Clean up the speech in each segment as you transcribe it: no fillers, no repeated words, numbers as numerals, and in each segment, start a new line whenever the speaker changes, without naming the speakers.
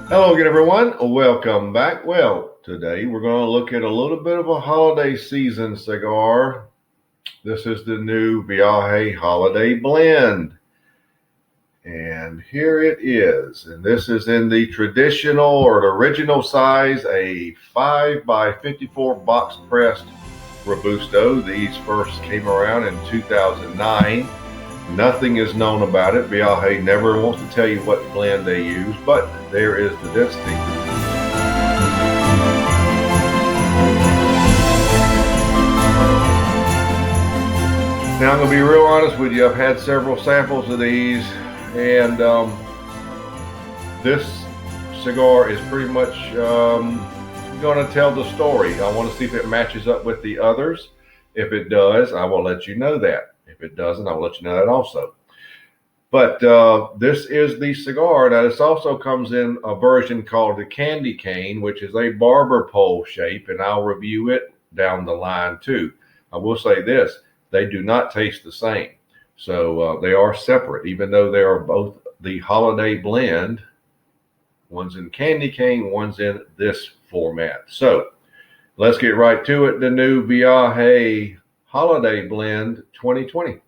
Hello again, everyone. Welcome back. Well, today we're going to look at a little bit of a holiday season cigar. This is the new Viaje Holiday Blend. And here it is. And this is in the traditional or the original size, a 5x54 box pressed Robusto. These first came around in 2009. Nothing is known about it. Viaje never wants to tell you what blend they use, but there is the density. Now I'm going to be real honest with you. I've had several samples of these, and this cigar is pretty much going to tell the story. I want to see if it matches up with the others. If it does, I will let you know that. If it doesn't, I will let you know that also. But this is the cigar. Now, this also comes in a version called the candy cane, which is a barber pole shape, and I'll review it down the line too. I will say this, they do not taste the same. So they are separate, even though they are both the holiday blend. One's in candy cane, one's in this format. So let's get right to it. The new Viaje Holiday Blend 2020.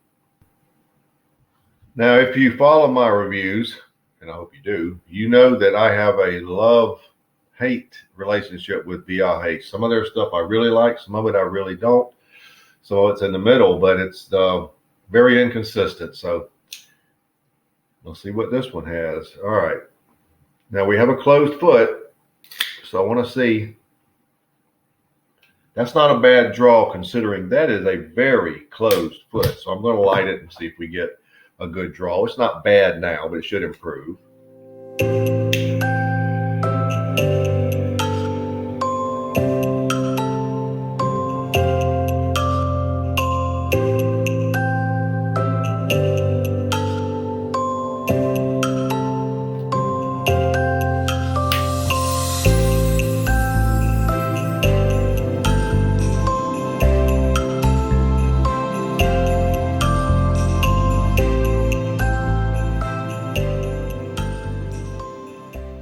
Now, if you follow my reviews, and I hope you do, you know that I have a love-hate relationship with Viaje. Some of their stuff I really like, some of it I really don't. So it's in the middle, but it's very inconsistent. So we'll see what this one has. All right. Now we have a closed foot, so I want to see. That's not a bad draw considering that is a very closed foot. So I'm going to light it and see if we get a good draw. It's not bad now, but it should improve.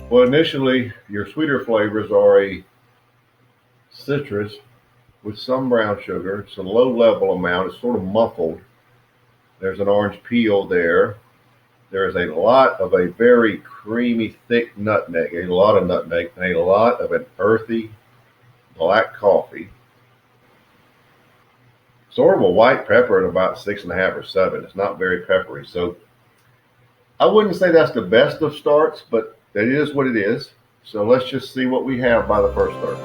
Well, initially, your sweeter flavors are a citrus with some brown sugar. It's a low level amount. It's sort of muffled. There's an orange peel there. There is a lot of a very creamy, thick nutmeg, a lot of nutmeg, and a lot of an earthy black coffee. Sort of a white pepper at about 6.5 or 7. It's not very peppery. So I wouldn't say that's the best of starts, but that is what it is. So let's just see what we have by the first third.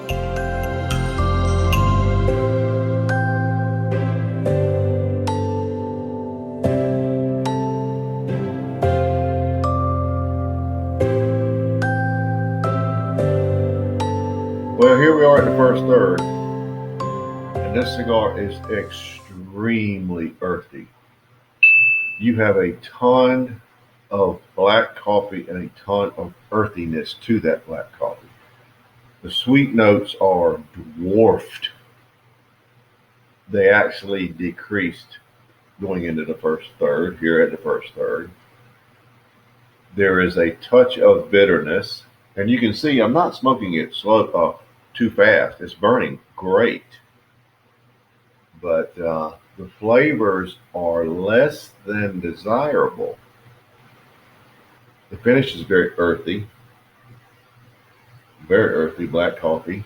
Well, here we are at the first third. And this cigar is extremely earthy. You have a ton of black coffee and a ton of earthiness to that black coffee. The sweet notes are dwarfed. They actually decreased going into the first third, here at the first third. There is a touch of bitterness, and you can see I'm not smoking it slow, too fast. It's burning great. But the flavors are less than desirable. The finish is very earthy black coffee.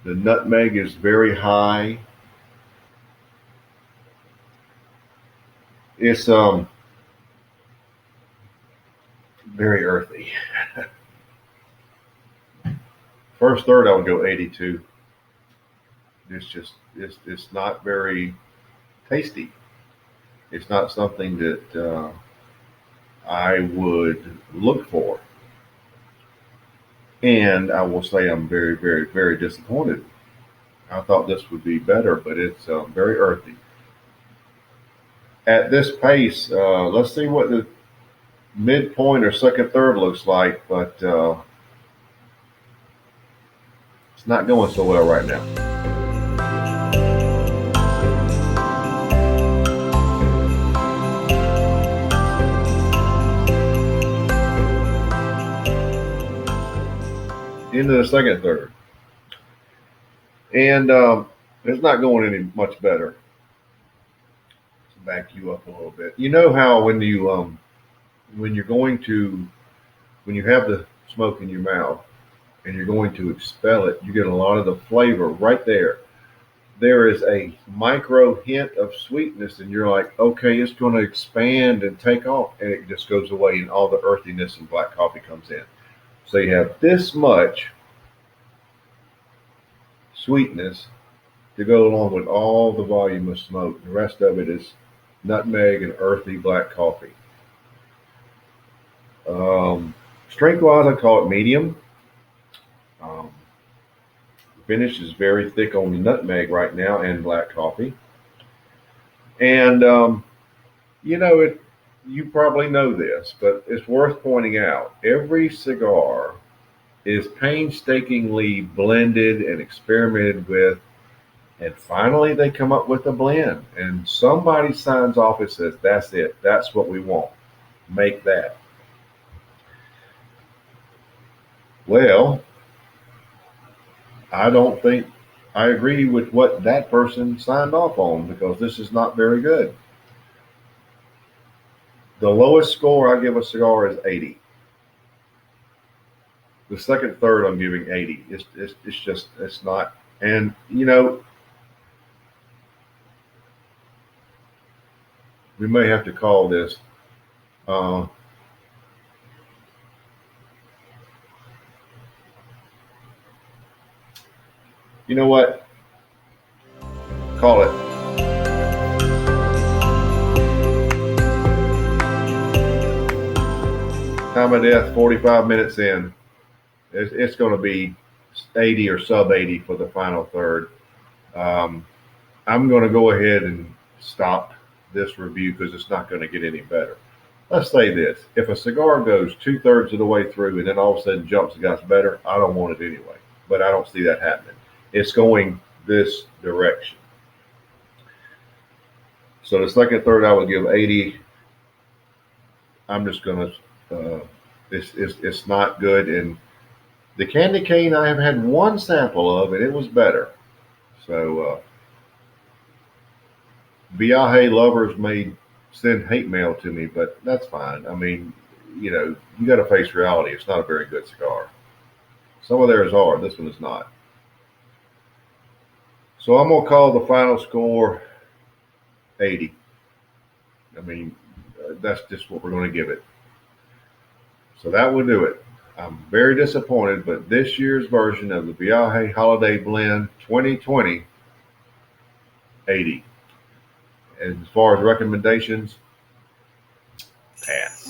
The nutmeg is very high. It's very earthy. First third, I would go 82. It's not very tasty. It's not something that I would look for. And I will say I'm very, very, very disappointed. I thought this would be better, but it's very earthy. At this pace, let's see what the midpoint or second third looks like, but it's not going so well right now. Into the second third, and it's not going any much better. To back you up a little bit, you know how when you're going to when you have the smoke in your mouth and you're going to expel it, you get a lot of the flavor right there. There is a micro hint of sweetness, and you're like, okay, it's going to expand and take off, and it just goes away, and all the earthiness and black coffee comes in. So you have this much sweetness to go along with all the volume of smoke. The rest of it is nutmeg and earthy black coffee. Strength-wise, I call it medium. Um, finish is very thick on the nutmeg right now and black coffee. And you probably know this, but it's worth pointing out. Every cigar is painstakingly blended and experimented with, and finally they come up with a blend. And somebody signs off and says, "That's it. That's what we want. Make that." Well, I don't think I agree with what that person signed off on, because this is not very good. The lowest score I give a cigar is 80. The second third I'm giving 80. It's not. And we may have to call this. Uh, you know what? Call it. Time of death, 45 minutes in. It's going to be 80 or sub 80 for the final third. Um, I'm going to go ahead and stop this review because it's not going to get any better. Let's say this. If a cigar goes 2/3 of the way through and then all of a sudden jumps and gets better, I don't want it anyway. But I don't see that happening. It's going this direction. So the second third I would give 80. I'm just going to, it's not good. And the candy cane I have had one sample of, and it was better. So Viaje lovers may send hate mail to me, but that's fine. I mean, you got to face reality. It's not a very good cigar. Some of theirs are. This one is not. So I'm going to call the final score 80. I mean, that's just what we're going to give it. So that will do it. I'm very disappointed, but this year's version of the Viaje Holiday Blend 2020, 80. As far as recommendations, pass.